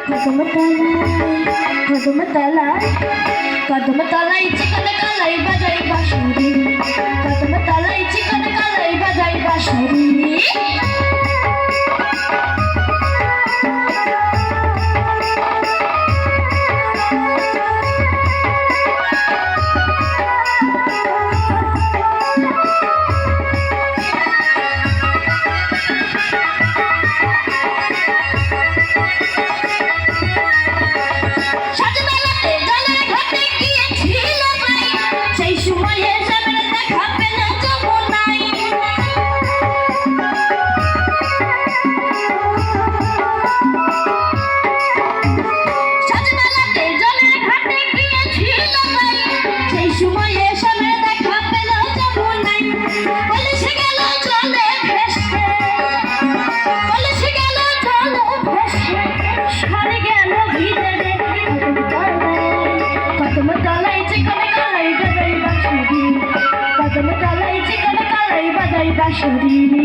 কদম তলায় চিকন কালাই বাজাই বাঁশরি, কদম তলায় চিকন কালাই বাজাই বাঁশরি। কদম তলায় চিকন কালাই বাজাই বাঁশরি।